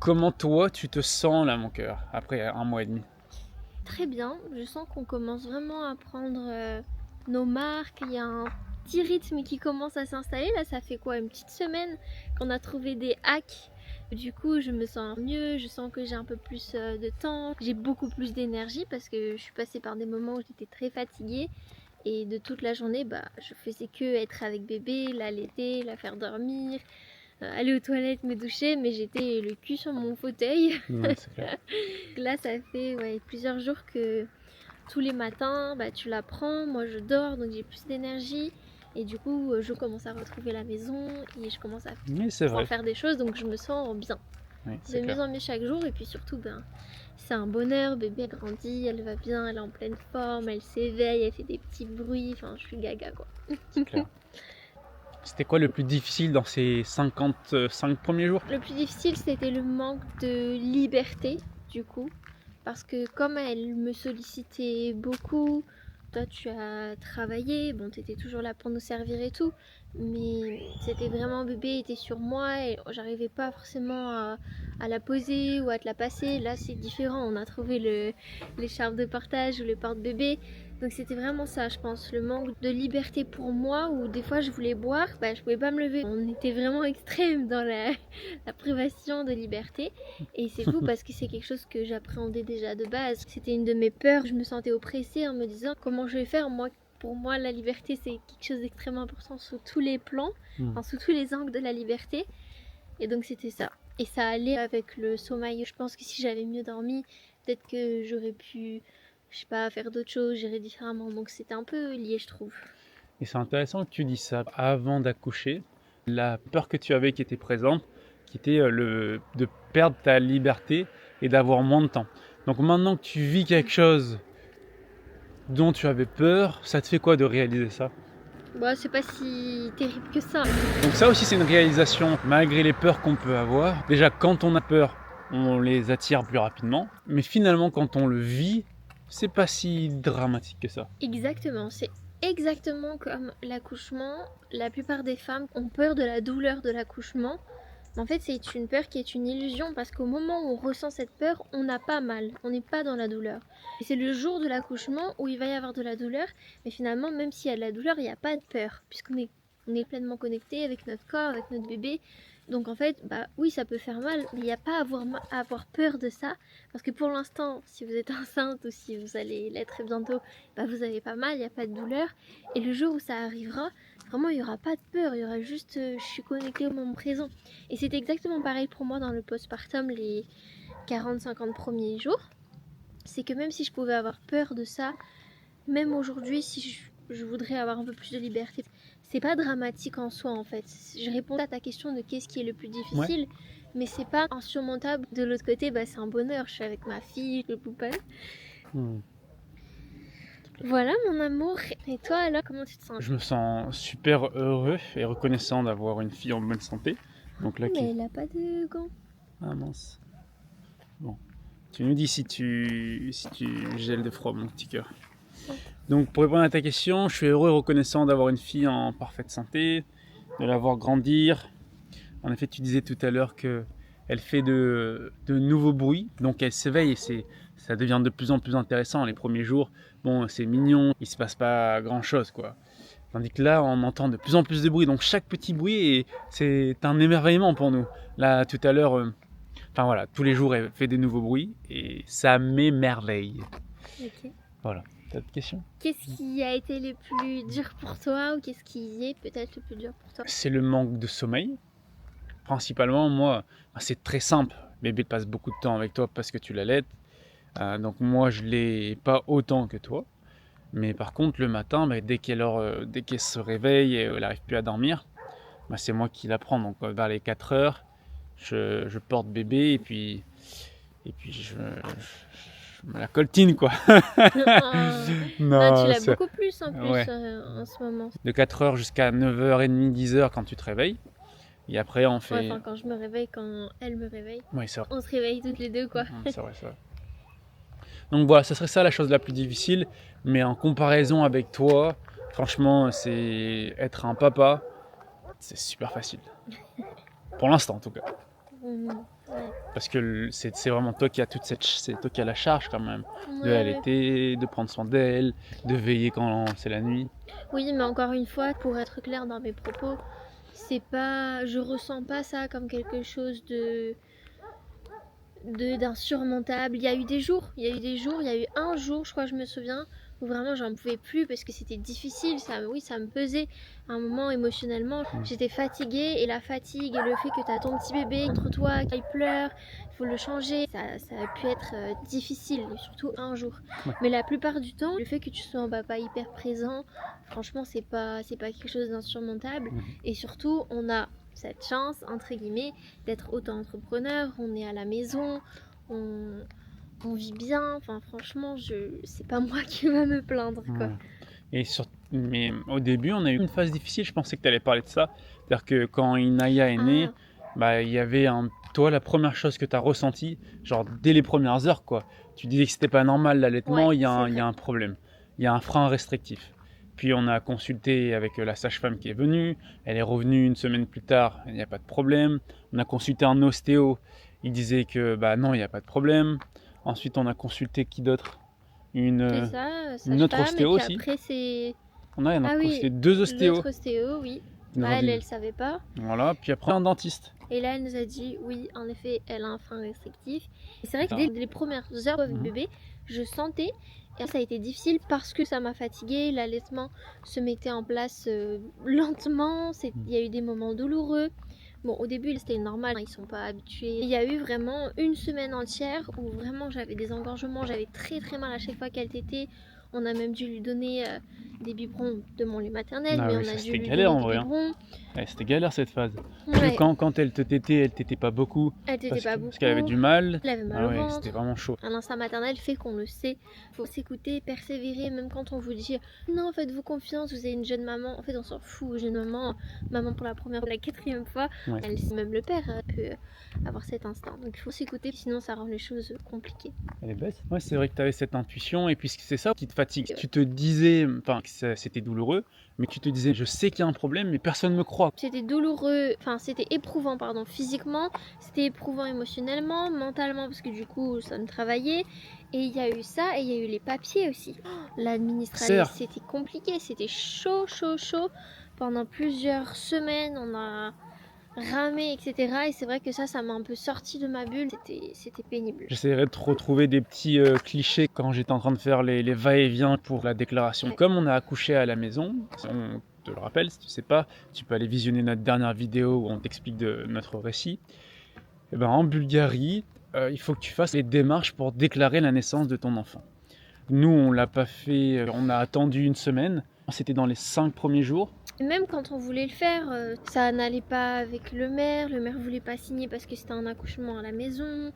Comment toi, tu te sens là, mon cœur, après 1 mois et demi? Très bien, je sens qu'on commence vraiment à prendre nos marques. Il y a un petit rythme qui commence à s'installer. Là, ça fait quoi, une petite semaine qu'on a trouvé des hacks. Du coup, je me sens mieux, je sens que j'ai un peu plus de temps, j'ai beaucoup plus d'énergie parce que je suis passée par des moments où j'étais très fatiguée et de toute la journée, je faisais que être avec bébé, l'allaiter, la faire dormir, aller aux toilettes, me doucher, mais j'étais le cul sur mon fauteuil. Ouais, c'est clair. Là, ça fait plusieurs jours que tous les matins, tu la prends, moi je dors, donc j'ai plus d'énergie. Et du coup, je commence à retrouver la maison et je commence à Mais c'est pouvoir vrai, faire des choses, donc je me sens bien. oui, De c'est mieux clair. en mieux chaque jour, et puis surtout, c'est un bonheur. Bébé grandit, elle va bien, elle est en pleine forme, elle s'éveille, elle fait des petits bruits, enfin, je suis gaga quoi. C'est clair. C'était quoi le plus difficile dans ces 55 premiers jours? Le plus difficile, c'était le manque de liberté, du coup. Parce que comme elle me sollicitait beaucoup, toi tu as travaillé, bon t'étais toujours là pour nous servir et tout, mais c'était vraiment bébé était sur moi et j'arrivais pas forcément à la poser ou à te la passer. Là c'est différent, on a trouvé l'écharpe de partage ou le porte-bébé. Donc c'était vraiment ça, je pense, le manque de liberté pour moi où des fois je voulais boire, je pouvais pas me lever. On était vraiment extrême dans la privation de liberté. Et c'est fou parce que c'est quelque chose que j'appréhendais déjà de base. C'était une de mes peurs. Je me sentais oppressée en me disant comment je vais faire. Moi, pour moi, la liberté, c'est quelque chose d'extrêmement important sous tous les plans, enfin, sous tous les angles de la liberté. Et donc c'était ça. Et ça allait avec le sommeil. Je pense que si j'avais mieux dormi, peut-être que j'aurais pu, je sais pas, faire d'autres choses, gérer différemment. Donc c'était un peu lié, je trouve. Et c'est intéressant que tu dis ça. Avant d'accoucher, la peur que tu avais qui était présente, qui était de perdre ta liberté et d'avoir moins de temps. Donc maintenant que tu vis quelque chose dont tu avais peur, ça te fait quoi de réaliser ça? Bon, c'est pas si terrible que ça. Donc ça aussi c'est une réalisation, malgré les peurs qu'on peut avoir. Déjà quand on a peur, on les attire plus rapidement. Mais finalement quand on le vit, c'est pas si dramatique que ça. Exactement, c'est exactement comme l'accouchement. La plupart des femmes ont peur de la douleur de l'accouchement. Mais en fait, c'est une peur qui est une illusion parce qu'au moment où on ressent cette peur, on n'a pas mal, on n'est pas dans la douleur. Et c'est le jour de l'accouchement où il va y avoir de la douleur, mais finalement, même s'il y a de la douleur, il n'y a pas de peur, puisqu'on est pleinement connecté avec notre corps, avec notre bébé. Donc en fait, oui, ça peut faire mal, mais il n'y a pas à avoir peur de ça, parce que pour l'instant, si vous êtes enceinte ou si vous allez l'être bientôt, vous n'avez pas mal, il n'y a pas de douleur. Et le jour où ça arrivera, vraiment, il n'y aura pas de peur, il y aura juste, je suis connectée au moment présent. Et c'est exactement pareil pour moi dans le postpartum, les 40-50 premiers jours. C'est que même si je pouvais avoir peur de ça, même aujourd'hui, si je voudrais avoir un peu plus de liberté, c'est pas dramatique en soi en fait. Je réponds à ta question de qu'est-ce qui est le plus Ouais. difficile, mais c'est pas insurmontable. De l'autre côté, c'est un bonheur. Je suis avec ma fille, le poupée. Voilà mon amour. Et toi alors, comment tu te sens? Je me sens super heureux et reconnaissant d'avoir une fille en bonne santé. Donc là qui... Mais elle a pas de gants. Ah mince. Bon. Tu nous dis si tu gèles de froid, mon petit cœur. Donc pour répondre à ta question, je suis heureux et reconnaissant d'avoir une fille en parfaite santé, de la voir grandir. En effet, tu disais tout à l'heure qu'elle fait de nouveaux bruits, donc elle s'éveille et ça devient de plus en plus intéressant. Les premiers jours, bon, c'est mignon, il se passe pas grand chose, quoi. Tandis que là, on entend de plus en plus de bruit, donc chaque petit bruit, c'est un émerveillement pour nous. Là, tout à l'heure, enfin voilà, tous les jours, elle fait des nouveaux bruits et ça m'émerveille. Ok. Voilà. T'as d'autres questions? Qu'est-ce qui a été le plus dur pour toi ou qu'est-ce qui est peut-être le plus dur pour toi? C'est le manque de sommeil. Principalement, moi, c'est très simple. Bébé passe beaucoup de temps avec toi parce que tu l'allaites. Donc moi, je l'ai pas autant que toi. Mais par contre, le matin, dès qu'elle se réveille et elle n'arrive plus à dormir, c'est moi qui la prends. Donc vers les 4 heures, je porte bébé et puis je me la coltine, quoi. Non, tu Non, l'as beaucoup plus en plus ouais. en ce moment. De 4 heures jusqu'à 9h30, 10h quand tu te réveilles. Et après, on Ouais, fait... enfin, quand je me réveille, quand elle me réveille, Oui, c'est vrai. on se réveille toutes les deux, quoi. C'est vrai, c'est vrai. Donc voilà, ça serait ça la chose la plus difficile. Mais en comparaison avec toi, franchement, c'est être un papa, c'est super facile. Pour l'instant, en tout cas. Ouais. Parce que c'est vraiment toi qui as c'est toi qui as la charge quand même. De Ouais, ouais. l'allaiter, de prendre soin d'elle, de veiller quand c'est la nuit. Oui, mais encore une fois, pour être clair dans mes propos, c'est pas, je ressens pas ça comme quelque chose d'insurmontable. Il y a eu des jours, il y a eu un jour, je crois, je me souviens, où vraiment j'en pouvais plus parce que c'était difficile, oui, ça me pesait. À un moment, émotionnellement, j'étais fatiguée et la fatigue et le fait que tu as ton petit bébé contre toi, qu'il pleure, il faut le changer, ça a pu être difficile, surtout un jour. Ouais. Mais la plupart du temps, le fait que tu sois un papa hyper présent, franchement, c'est pas quelque chose d'insurmontable. Et surtout, on a cette chance, entre guillemets, d'être auto-entrepreneur, on est à la maison, on vit bien, enfin franchement, c'est pas moi qui va me plaindre quoi. Ouais. Mais au début, on a eu une phase difficile, je pensais que tu allais parler de ça. C'est-à-dire que quand Inaya est née, bah, il y avait toi, la première chose que tu as ressentie, genre dès les premières heures, quoi. Tu disais que c'était pas normal l'allaitement, Ouais, il y a c'est vrai. un problème, il y a un frein restrictif. Puis on a consulté avec la sage-femme qui est venue, elle est revenue une semaine plus tard, il n'y a pas de problème. On a consulté un ostéo, il disait que bah non, il n'y a pas de problème. Ensuite, on a consulté qui d'autre? C'est Une ça, autre sage-femme, et ostéo puis aussi. après c'est... On a Ah oui, consulté 2 ostéos. l'autre ostéo, oui. Ils nous ont Bah, dit- elle savait pas. Voilà, puis après un dentiste. Et là, elle nous a dit, oui, en effet, elle a un frein restrictif. Et c'est vrai que Ah. dès les premières heures avec Mhm. bébé, je sentais, et ça a été difficile parce que ça m'a fatiguée, l'allaitement se mettait en place lentement, il y a eu des moments douloureux. Bon, au début, c'était normal, ils sont pas habitués. Il y a eu vraiment une semaine entière où vraiment j'avais des engorgements, j'avais très très mal à chaque fois qu'elle tétait. On a même dû lui donner des biberons de mon lait maternel, Ah mais oui, on ça, a dû c'était lui galère, donner en des vrai, hein. biberons. Ouais, c'était galère cette phase. Parce Ouais, que quand elle te tétait, elle t'était pas beaucoup. elle tétait pas Parce qu'elle avait beaucoup, du mal. elle avait mal Ah au ouais, ventre. c'était vraiment chaud. Un instinct maternel fait qu'on le sait. Faut s'écouter, persévérer, même quand on vous dit non, faites-vous confiance, vous avez une jeune maman. En fait, on s'en fout. Jeune maman, maman pour la première ou la quatrième fois, Ouais. même le père peut avoir cet instinct. Donc il faut s'écouter, sinon ça rend les choses compliquées. Elle est bête. Ouais, c'est vrai que tu avais cette intuition et puis c'est ça qui te fatigue. Tu te disais, enfin, que c'était douloureux, mais tu te disais, je sais qu'il y a un problème, mais personne ne me croit. C'était douloureux, enfin c'était éprouvant, pardon, physiquement, c'était éprouvant émotionnellement, mentalement, parce que du coup ça me travaillait. Et il y a eu ça, et il y a eu les papiers aussi. L'administratif, c'était compliqué, c'était chaud. Pendant plusieurs semaines, on a ramé, etc. Et c'est vrai que ça m'a un peu sorti de ma bulle, c'était pénible. J'essaierai de retrouver des petits clichés quand j'étais en train de faire les va-et-vient pour la déclaration. Ouais. Comme on a accouché à la maison, on te le rappelle, si tu sais pas, tu peux aller visionner notre dernière vidéo où on t'explique de notre récit. Et ben, en Bulgarie, il faut que tu fasses les démarches pour déclarer la naissance de ton enfant. Nous, on l'a pas fait, on a attendu une semaine. C'était dans les 5 premiers jours. Et même quand on voulait le faire, ça n'allait pas avec le maire voulait pas signer parce que c'était un accouchement à la maison,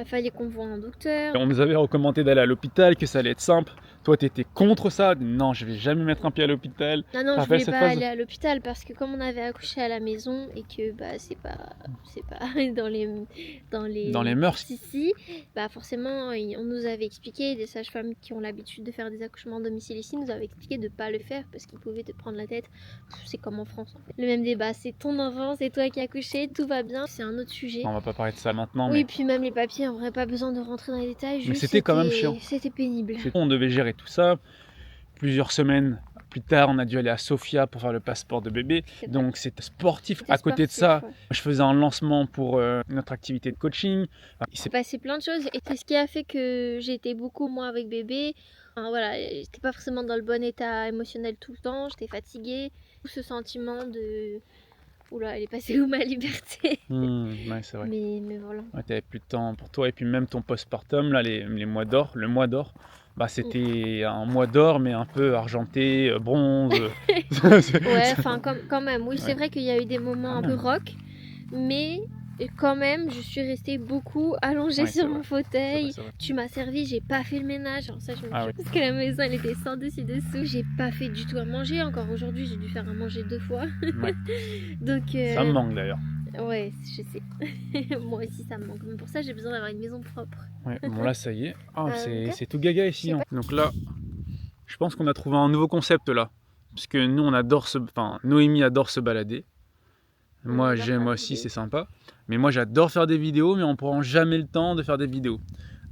fallait qu'on voie un docteur. On nous avait recommandé d'aller à l'hôpital, que ça allait être simple. Toi, tu étais contre ça. Non, je vais jamais mettre un pied à l'hôpital. Non, je voulais pas aller à l'hôpital parce que comme on avait accouché à la maison et que bah c'est pas dans les mœurs ici, bah forcément on nous avait expliqué, des sages-femmes qui ont l'habitude de faire des accouchements à domicile ici nous avaient expliqué de pas le faire parce qu'ils pouvaient te prendre la tête. C'est comme en France en fait. Le même débat, c'est ton enfant, c'est toi qui as accouché, tout va bien, c'est un autre sujet. On va pas parler de ça maintenant. Oui, mais... puis même les papiers, on n'aurait pas besoin de rentrer dans les détails. Mais c'était quand même chiant. C'était pénible. On devait gérer tout ça. Plusieurs semaines plus tard, on a dû aller à Sofia pour faire le passeport de bébé. Donc c'était sportif. À côté de ça, je faisais un lancement pour notre activité de coaching. Il s'est passé plein de choses et c'est ce qui a fait que j'étais beaucoup moins avec bébé. Enfin, voilà, j'étais pas forcément dans le bon état émotionnel tout le temps, j'étais fatiguée. Ce sentiment de... Oula, elle est passée où ma liberté? Ouais, c'est vrai. Mais voilà. Ouais, t'avais plus de temps pour toi et puis même ton postpartum, là, les mois d'or, le mois d'or. Bah, c'était un mois d'or, mais un peu argenté, bronze. Ouais, enfin, quand même. Oui, ouais. C'est vrai qu'il y a eu des moments un peu rock, mais quand même, je suis restée beaucoup allongée sur mon fauteuil. C'est vrai. Tu m'as servi, j'ai pas fait le ménage. Alors ça, je me dis, parce que la maison, elle était sans dessus dessous. J'ai pas fait du tout à manger. Encore aujourd'hui, j'ai dû faire à manger 2 fois. Ouais. Donc, ça me manque d'ailleurs. Ouais, je sais. Moi aussi, ça me manque. Mais pour ça, j'ai besoin d'avoir une maison propre. Ouais, bon là, ça y est. Oh, c'est tout gaga ici. Hein. Donc là, je pense qu'on a trouvé un nouveau concept là. Parce que nous, on adore Noémie adore se balader. Moi aussi, c'est sympa. Mais moi j'adore faire des vidéos, mais on ne prend jamais le temps de faire des vidéos.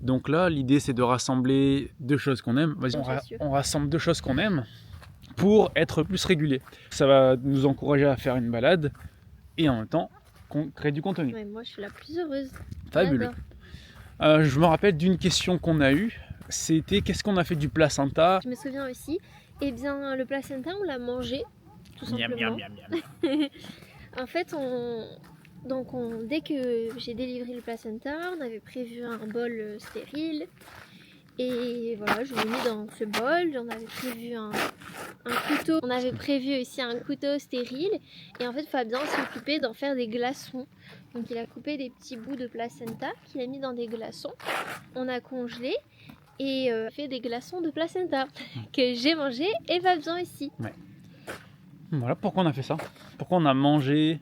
Donc là, l'idée c'est de rassembler deux choses qu'on aime. Vas-y, on rassemble deux choses qu'on aime pour être plus régulier. Ça va nous encourager à faire une balade et en même temps créer du contenu. Ouais, moi je suis la plus heureuse. Fabuleux. Je me rappelle d'une question qu'on a eue, c'était qu'est-ce qu'on a fait du placenta? Je me souviens aussi, eh bien le placenta on l'a mangé, tout simplement. Miam, miam, miam, miam. En fait, dès que j'ai délivré le placenta, on avait prévu un bol stérile. Et voilà, je l'ai mis dans ce bol. On avait prévu un couteau. On avait prévu aussi un couteau stérile. Et en fait, Fabien s'est occupé d'en faire des glaçons. Donc il a coupé des petits bouts de placenta qu'il a mis dans des glaçons. On a congelé et fait des glaçons de placenta que j'ai mangé et Fabien aussi. Ouais. Voilà pourquoi on a fait ça. Pourquoi on a mangé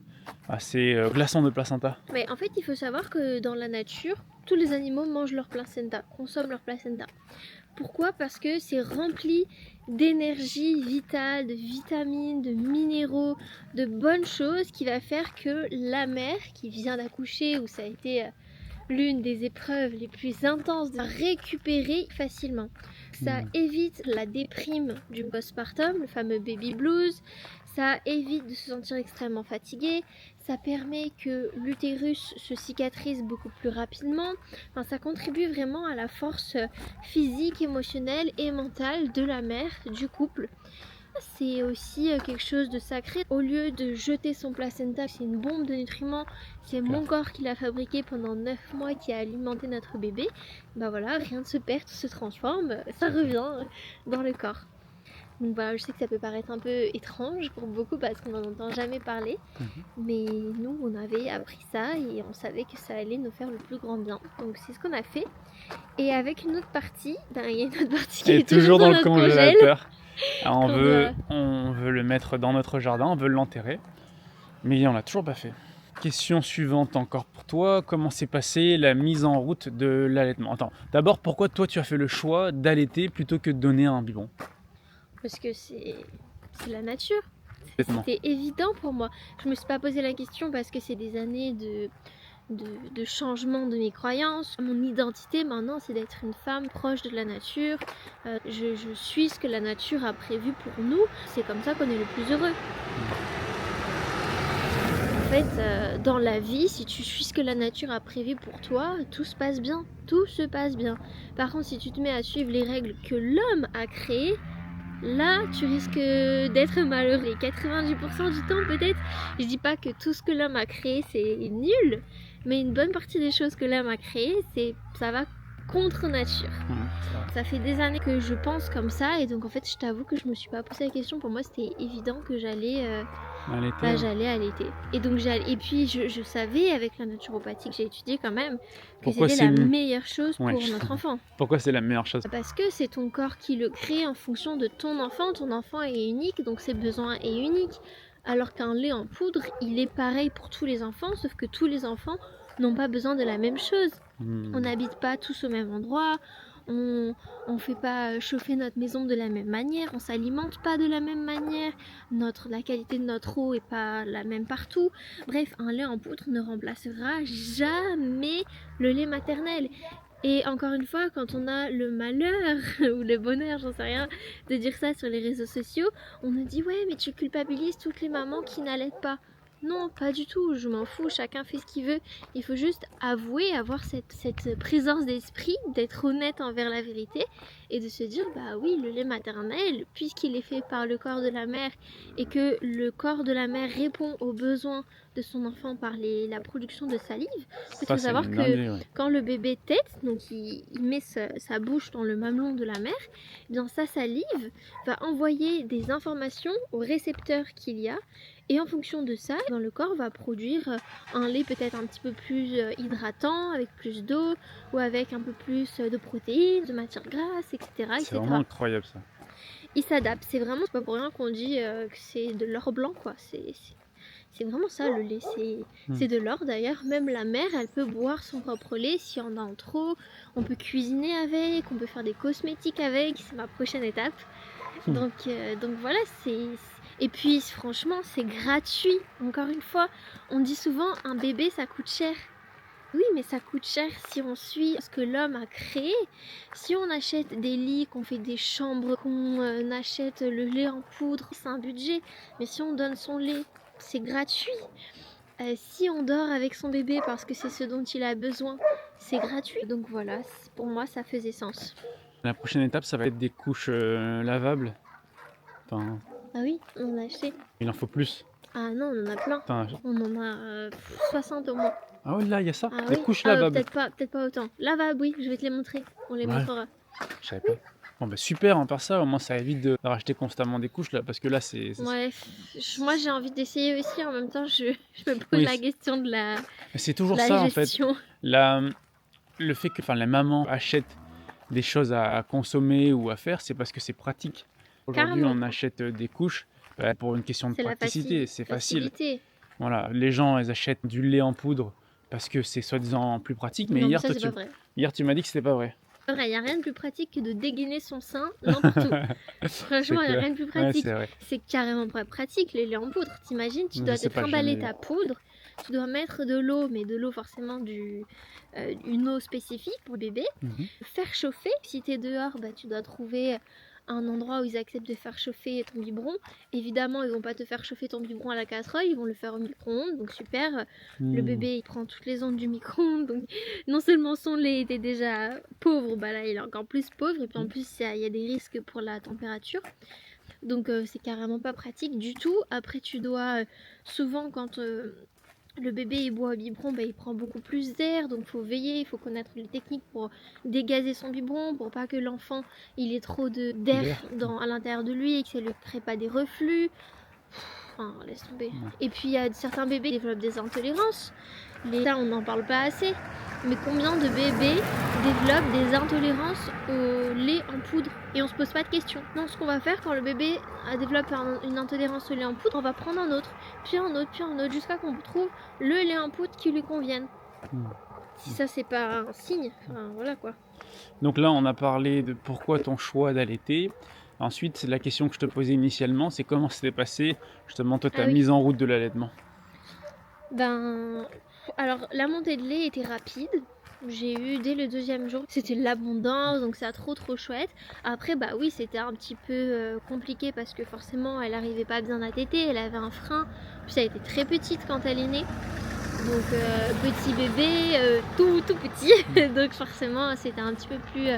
ces glaçons de placenta. Mais en fait, il faut savoir que dans la nature, tous les animaux mangent leur placenta, consomment leur placenta. Pourquoi? Parce que c'est rempli d'énergie vitale, de vitamines, de minéraux, de bonnes choses qui va faire que la mère qui vient d'accoucher, où ça a été l'une des épreuves les plus intenses, va récupérer facilement. Ça évite la déprime du postpartum, le fameux baby blues. Ça évite de se sentir extrêmement fatigué, ça permet que l'utérus se cicatrise beaucoup plus rapidement, enfin, ça contribue vraiment à la force physique, émotionnelle et mentale de la mère, du couple. C'est aussi quelque chose de sacré. Au lieu de jeter son placenta, c'est une bombe de nutriments, c'est mon corps qui l'a fabriqué pendant 9 mois, qui a alimenté notre bébé. Bah voilà, rien ne se perd, tout se transforme, ça revient dans le corps. Donc voilà, je sais que ça peut paraître un peu étrange pour beaucoup parce qu'on n'en entend jamais parler. Mais nous, on avait appris ça et on savait que ça allait nous faire le plus grand bien. Donc c'est ce qu'on a fait. Et avec une autre partie, il y a une autre partie qui est toujours dans le congélateur. On veut le mettre dans notre jardin, on veut l'enterrer. Mais on l'a toujours pas fait. Question suivante encore pour toi. Comment s'est passée la mise en route de l'allaitement? Attends, d'abord, pourquoi toi tu as fait le choix d'allaiter plutôt que de donner un biberon? Parce que c'est la nature. C'était évident pour moi. Je me suis pas posé la question parce que c'est des années de changement de mes croyances. Mon identité maintenant, c'est d'être une femme proche de la nature. Je suis ce que la nature a prévu pour nous. C'est comme ça qu'on est le plus heureux. En fait, dans la vie, si tu suis ce que la nature a prévu pour toi, tout se passe bien. Tout se passe bien. Par contre, si tu te mets à suivre les règles que l'homme a créées, là, tu risques d'être malheureux. Et 90% du temps, peut-être, je dis pas que tout ce que l'homme a créé, c'est nul, mais une bonne partie des choses que l'homme a créées, ça va contre nature. Ça fait des années que je pense comme ça, et donc en fait, je t'avoue que je me suis pas posé la question. Pour moi, c'était évident que j'allais allaiter. Et donc et puis je savais avec la naturopathie que j'ai étudiée quand même que c'était la meilleure chose pour notre enfant. Pourquoi c'est la meilleure chose? Parce que c'est ton corps qui le crée en fonction de ton enfant. Ton enfant est unique, donc ses besoins est unique. Alors qu'un lait en poudre, il est pareil pour tous les enfants, sauf que tous les enfants n'ont pas besoin de la même chose. On n'habite pas tous au même endroit. On fait pas chauffer notre maison de la même manière, on s'alimente pas de la même manière, la qualité de notre eau est pas la même partout. Bref, un lait en poudre ne remplacera jamais le lait maternel. Et encore une fois, quand on a le malheur ou le bonheur, j'en sais rien, de dire ça sur les réseaux sociaux, on nous dit ouais mais tu culpabilises toutes les mamans qui n'allaitent pas. Non, pas du tout, je m'en fous, chacun fait ce qu'il veut. Il faut juste avouer, avoir cette présence d'esprit, d'être honnête envers la vérité et de se dire, bah oui, le lait maternel, puisqu'il est fait par le corps de la mère et que le corps de la mère répond aux besoins de son enfant par la production de salive, il faut savoir que quand le bébé tète, donc il met sa bouche dans le mamelon de la mère, eh bien sa salive va envoyer des informations aux récepteurs qu'il y a. Et en fonction de ça, le corps va produire un lait peut-être un petit peu plus hydratant, avec plus d'eau, ou avec un peu plus de protéines, de matières grasses, etc. C'est vraiment incroyable ça. Il s'adapte, c'est pas pour rien qu'on dit que c'est de l'or blanc, quoi. C'est vraiment ça le lait, c'est de l'or d'ailleurs. Même la mère, elle peut boire son propre lait si on en a trop. On peut cuisiner avec, on peut faire des cosmétiques avec, c'est ma prochaine étape. Donc voilà, Et puis franchement, c'est gratuit. Encore une fois, on dit souvent un bébé ça coûte cher. Oui, mais ça coûte cher si on suit ce que l'homme a créé. Si on achète des lits, qu'on fait des chambres, qu'on achète le lait en poudre, c'est un budget. Mais si on donne son lait, c'est gratuit. Si on dort avec son bébé parce que c'est ce dont il a besoin, c'est gratuit. Donc voilà, pour moi, ça faisait sens. La prochaine étape, ça va être des couches lavables. Enfin, Ah oui, on a acheté. il en faut plus. Ah non, on en a plein. Enfin, On en a 60 au moins. ah oui, là, il y a ça. Ah Des oui. couches Ah, lavables. peut-être pas autant. Lavables, oui, je vais te les montrer. On les Ouais. montrera. Je savais pas. Bon, bah super, hein, par ça, au moins ça évite de racheter constamment des couches là, parce que là, c'est. Ouais, moi j'ai envie d'essayer aussi. En même temps, je me pose Oui, la question de la c'est toujours ça en fait. gestion. Le fait que les mamans achètent des choses à consommer ou à faire, c'est parce que c'est pratique. Aujourd'hui, Carrément. on achète des couches pour une question de C'est la praticité, c'est facile. facilité. Voilà, les gens, elles achètent du lait en poudre parce que c'est soi-disant plus pratique, mais Non, hier, ça toi, c'est pas vrai. hier, tu m'as dit que c'était pas vrai. C'est vrai, il n'y a rien de plus pratique que de dégainer son sein n'importe où. Franchement, il n'y a clair. rien de plus Ouais, pratique. c'est vrai. C'est carrément pas pratique, les laits en poudre. T'imagines, tu Je dois sais te pas, trimballer jamais ta poudre, tu dois mettre de l'eau, mais de l'eau forcément une eau spécifique pour le bébé, Mhm. faire chauffer. Si t'es dehors, bah, tu dois trouver un endroit où ils acceptent de faire chauffer ton biberon. Évidemment, ils vont pas te faire chauffer ton biberon à la casserole, ils vont le faire au micro-ondes, donc super. Le Hmm. bébé, il prend toutes les ondes du micro-ondes, donc non seulement son lait était déjà pauvre, bah là il est encore plus pauvre, et puis en plus il y a des risques pour la température. Donc c'est carrément pas pratique du tout. Après tu dois, souvent quand le bébé il boit au biberon, bah, il prend beaucoup plus d'air, donc faut veiller, il faut connaître les techniques pour dégazer son biberon, pour pas que l'enfant il ait trop d'air à l'intérieur de lui et que ça lui crée pas des reflux. Enfin, laisse tomber. Ouais. Et puis il y a certains bébés qui développent des intolérances. Ça, on n'en parle pas assez. Mais combien de bébés développent des intolérances au lait en poudre et on se pose pas de questions. Non, ce qu'on va faire quand le bébé développe une intolérance au lait en poudre, on va prendre un autre, puis un autre, puis un autre, jusqu'à qu'on trouve le lait en poudre qui lui convienne. Si ça, c'est pas un signe, enfin voilà quoi. Donc là, on a parlé de pourquoi ton choix d'allaiter. Ensuite, la question que je te posais initialement, c'est comment s'était passé justement toi, ta mise en route de l'allaitement. Ben, alors la montée de lait était rapide. J'ai eu dès le 2e jour, c'était de l'abondance, donc c'est trop chouette. Après, bah oui, c'était un petit peu compliqué parce que forcément, elle arrivait pas bien à téter, elle avait un frein. Puis elle était très petite quand elle est née. Donc petit bébé, tout petit. Donc forcément, c'était un petit peu plus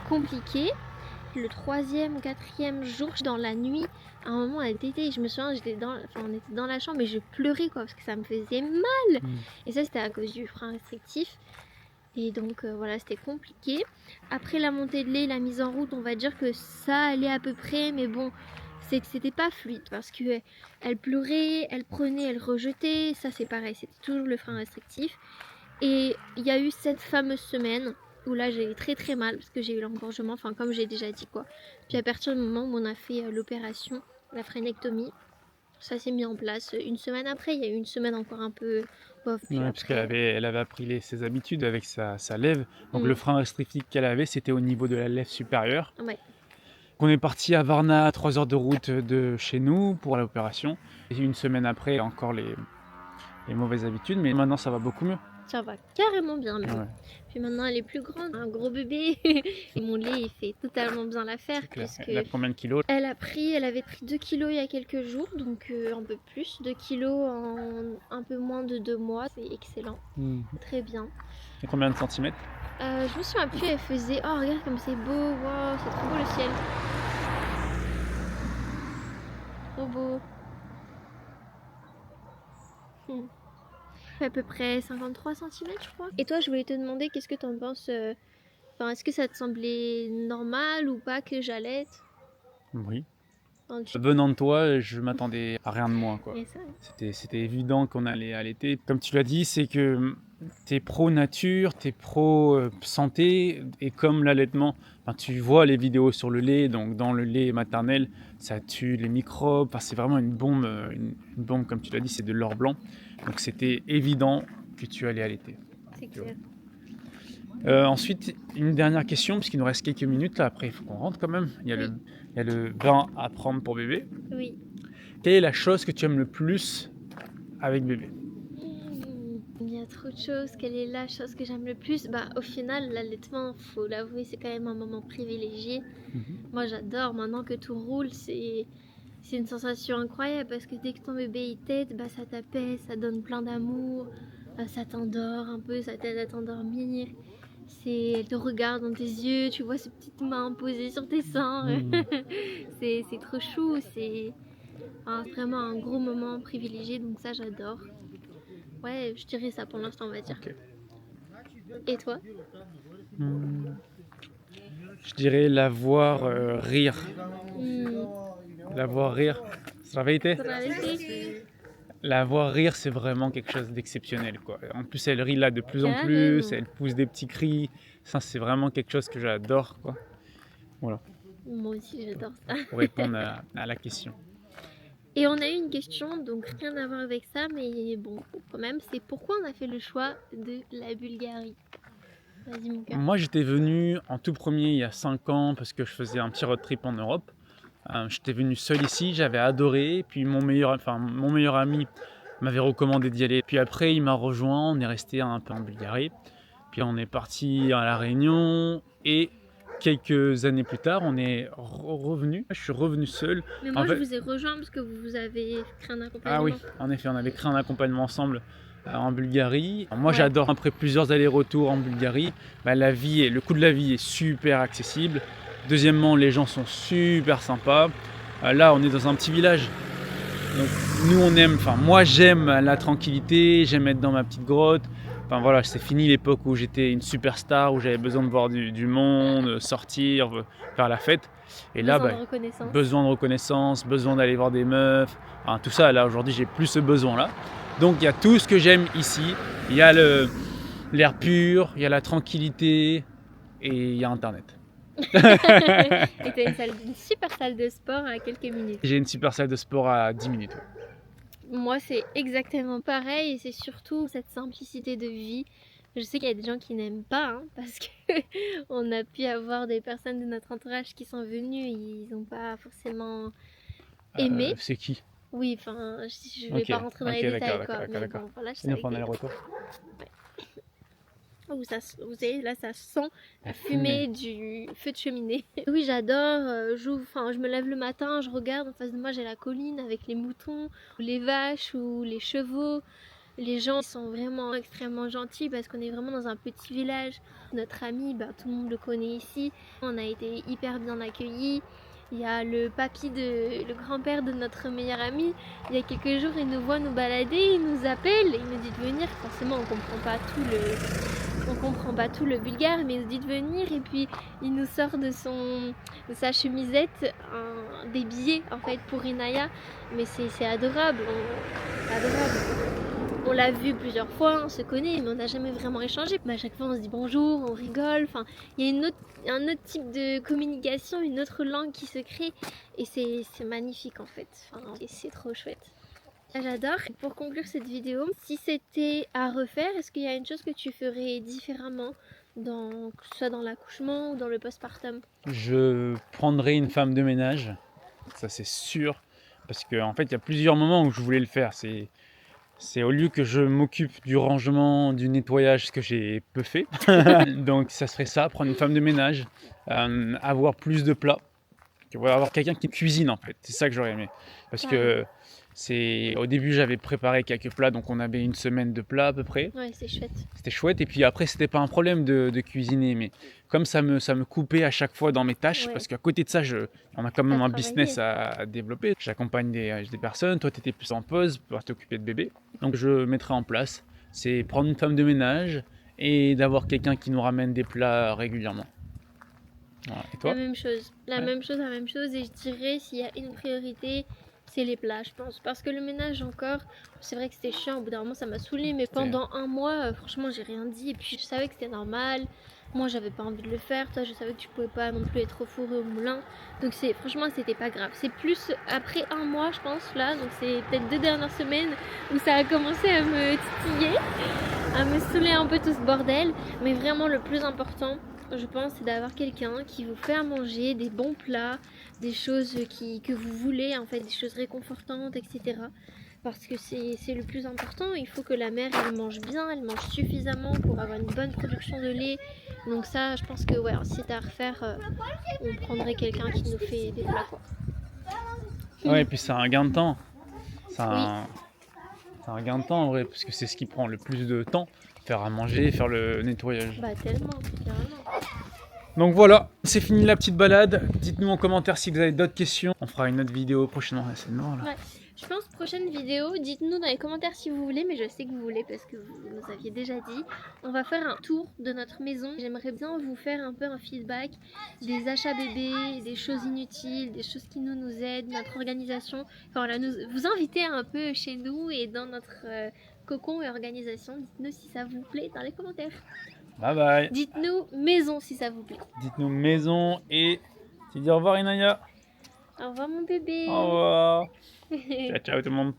compliqué. Le 3e ou 4e jour, dans la nuit, à un moment elle tétait, je me souviens, on était dans la chambre et je pleurais quoi, parce que ça me faisait mal. Et ça c'était à cause du frein restrictif. Et donc voilà, c'était compliqué. Après la montée de lait, la mise en route, on va dire que ça allait à peu près, mais bon, c'était pas fluide parce que elle pleurait, elle prenait, elle rejetait. Ça c'est pareil, c'était toujours le frein restrictif. Et il y a eu cette fameuse semaine où là j'ai eu très mal parce que j'ai eu l'engorgement, enfin comme j'ai déjà dit quoi. Puis à partir du moment où on a fait l'opération, la frénectomie, ça s'est mis en place une semaine après. Il y a eu une semaine encore un peu bof. Ouais, parce qu'elle avait appris ses habitudes avec sa lèvre. Donc le frein restrictif qu'elle avait, c'était au niveau de la lèvre supérieure. Ouais. On est parti à Varna, 3 heures de route de chez nous pour l'opération. Et une semaine après, encore les mauvaises habitudes, mais maintenant ça va beaucoup mieux. Ça va carrément bien mieux. Ouais. Puis maintenant elle est plus grande, un gros bébé. Et mon lait il fait totalement bien l'affaire. Elle a combien de kilos? Elle avait pris 2 kilos il y a quelques jours, donc un peu plus. 2 kilos en un peu moins de 2 mois, c'est excellent. Très bien. Et combien de centimètres? Je me souviens plus, elle faisait... Oh regarde comme c'est beau, wow, c'est trop beau le ciel. Trop beau. À peu près 53 cm je crois. Et toi je voulais te demander qu'est-ce que t'en penses, enfin, est-ce que ça te semblait normal ou pas que j'allaite? Oui. Venant de toi, je m'attendais à rien de moins quoi. C'était évident qu'on allait allaiter. Comme tu l'as dit, c'est que t'es pro nature, t'es pro santé, et comme l'allaitement, tu vois les vidéos sur le lait, donc dans le lait maternel, ça tue les microbes, c'est vraiment une bombe, comme tu l'as dit, c'est de l'or blanc. Donc c'était évident que tu allais allaiter. C'est clair. Ensuite, une dernière question, puisqu'il nous reste quelques minutes là, après il faut qu'on rentre quand même. Il y a le bain à prendre pour bébé. Oui. Quelle est la chose que tu aimes le plus avec bébé? Il y a trop de choses. Quelle est la chose que j'aime le plus? Bah, au final, l'allaitement, faut l'avouer, c'est quand même un moment privilégié. Moi, j'adore. Maintenant que tout roule, c'est une sensation incroyable parce que dès que ton bébé il tète, bah, ça t'apaise, ça donne plein d'amour, ça t'endort un peu, ça t'aide à t'endormir. Elle te regarde dans tes yeux, tu vois ses petites mains posées sur tes seins. C'est trop chou. C'est vraiment un gros moment privilégié, donc ça, j'adore. Ouais, je dirais ça pour l'instant, on va dire. Ok. Et toi? Je dirais la voir rire. La voir rire. Ça va été? La voir rire, c'est vraiment quelque chose d'exceptionnel, quoi. En plus, elle rit là de plus en plus, elle pousse des petits cris. Ça, c'est vraiment quelque chose que j'adore, quoi. Voilà. Moi aussi, j'adore ça. Pour répondre à la question. Et on a eu une question, donc rien à voir avec ça, mais bon, quand même, c'est pourquoi on a fait le choix de la Bulgarie? Vas-y, mon cœur. Moi, j'étais venu en tout premier il y a 5 ans parce que je faisais un petit road trip en Europe. J'étais venu seul ici, j'avais adoré. Puis mon meilleur ami m'avait recommandé d'y aller. Puis après, il m'a rejoint, on est resté un peu en Bulgarie. Puis on est parti à La Réunion et quelques années plus tard, on est revenu. Je suis revenu seul. Mais moi, je vous ai rejoint parce que vous avez créé un accompagnement. Ah oui, en effet, on avait créé un accompagnement ensemble en Bulgarie. Moi, j'adore. Après plusieurs allers-retours en Bulgarie, le coût de la vie est super accessible. Deuxièmement, les gens sont super sympas. Là, on est dans un petit village. Donc, moi, j'aime la tranquillité, j'aime être dans ma petite grotte. Enfin voilà, c'est fini l'époque où j'étais une superstar, où j'avais besoin de voir du monde, sortir, faire la fête. Et là, besoin de reconnaissance, besoin d'aller voir des meufs. Enfin, tout ça, là, aujourd'hui, j'ai plus ce besoin-là. Donc, il y a tout ce que j'aime ici. Il y a l'air pur, il y a la tranquillité et il y a Internet. Et tu as une super salle de sport à quelques minutes. J'ai une super salle de sport à 10 minutes. Moi, c'est exactement pareil et c'est surtout cette simplicité de vie. Je sais qu'il y a des gens qui n'aiment pas, parce qu'on a pu avoir des personnes de notre entourage qui sont venues et ils n'ont pas forcément aimé. C'est qui? Oui, enfin, je ne vais pas rentrer dans les détails. D'accord. Bon, voilà, C'est bien pour un aller-retour. Vous savez, là, ça sent la fumée du feu de cheminée. Oui, j'adore. Je me lève le matin, je regarde. En face de moi, j'ai la colline avec les moutons, les vaches ou les chevaux. Les gens sont vraiment extrêmement gentils parce qu'on est vraiment dans un petit village. Notre ami, tout le monde le connaît ici. On a été hyper bien accueillis. Il y a le grand-père de notre meilleur ami. Il y a quelques jours, il nous voit nous balader, il nous appelle, il nous dit de venir. Forcément, on comprend pas tout le bulgare, mais il nous dit de venir et puis il nous sort de sa chemisette des billets en fait pour Inaya. Mais c'est adorable, On l'a vu plusieurs fois, on se connaît, mais on n'a jamais vraiment échangé. À chaque fois, on se dit bonjour, on rigole. Enfin, il y a un autre type de communication, une autre langue qui se crée. Et c'est magnifique en fait. Et c'est trop chouette. J'adore. Pour conclure cette vidéo, si c'était à refaire, est-ce qu'il y a une chose que tu ferais différemment, que ce soit dans l'accouchement ou dans le postpartum? Je prendrais une femme de ménage, ça c'est sûr. Parce qu'en fait, il y a plusieurs moments où je voulais le faire. C'est au lieu que je m'occupe du rangement, du nettoyage, ce que j'ai peu fait. Donc ça serait ça, prendre une femme de ménage, avoir plus de plats, avoir quelqu'un qui cuisine en fait. C'est ça que j'aurais aimé. Parce que au début j'avais préparé quelques plats, donc on avait une semaine de plats à peu près. Ouais, c'est chouette. C'était chouette et puis après c'était pas un problème de cuisiner, mais comme ça me coupait à chaque fois dans mes tâches, parce qu'à côté de ça on a quand même un business à développer. J'accompagne des personnes, toi tu étais plus en pause pour t'occuper de bébé. Donc je mettrai en place, c'est prendre une femme de ménage et d'avoir quelqu'un qui nous ramène des plats régulièrement. Voilà. Et toi? La même chose, et je dirais s'il y a une priorité, c'est les plats, je pense. Parce que le ménage encore, c'est vrai que c'était chiant, au bout d'un moment ça m'a saoulé, mais pendant un mois, franchement j'ai rien dit, et puis je savais que c'était normal. Moi j'avais pas envie de le faire, toi je savais que tu pouvais pas non plus être au four et au moulin, donc franchement c'était pas grave. C'est plus après un mois je pense là, donc c'est peut-être 2 dernières semaines où ça a commencé à me titiller, à me saouler un peu tout ce bordel. Mais vraiment le plus important, je pense, c'est d'avoir quelqu'un qui vous fait à manger des bons plats, des choses que vous voulez, en fait, des choses réconfortantes, etc. Parce que c'est le plus important. Il faut que la mère, elle mange bien, elle mange suffisamment pour avoir une bonne production de lait. Donc ça, je pense que ouais, si c'était à refaire, on prendrait quelqu'un qui nous fait des plats, quoi. Ouais, et puis c'est un gain de temps. C'est Oui. un gain de temps en vrai, parce que c'est ce qui prend le plus de temps, faire à manger, faire le nettoyage. Bah tellement, carrément. Donc voilà, c'est fini la petite balade. Dites-nous en commentaire si vous avez d'autres questions. On fera une autre vidéo prochainement. C'est mort là. Ouais. Je pense prochaine vidéo, dites-nous dans les commentaires si vous voulez, mais je sais que vous voulez parce que vous nous aviez déjà dit. On va faire un tour de notre maison. J'aimerais bien vous faire un peu un feedback des achats bébés, des choses inutiles, des choses qui nous aident, notre organisation. Enfin voilà, vous inviter un peu chez nous et dans notre cocon et organisation. Dites-nous si ça vous plaît dans les commentaires. Bye bye. Dites-nous maison si ça vous plaît. Dites-nous maison et tu dis au revoir Inaya. Au revoir mon bébé. Au revoir. Ciao ciao tout le monde.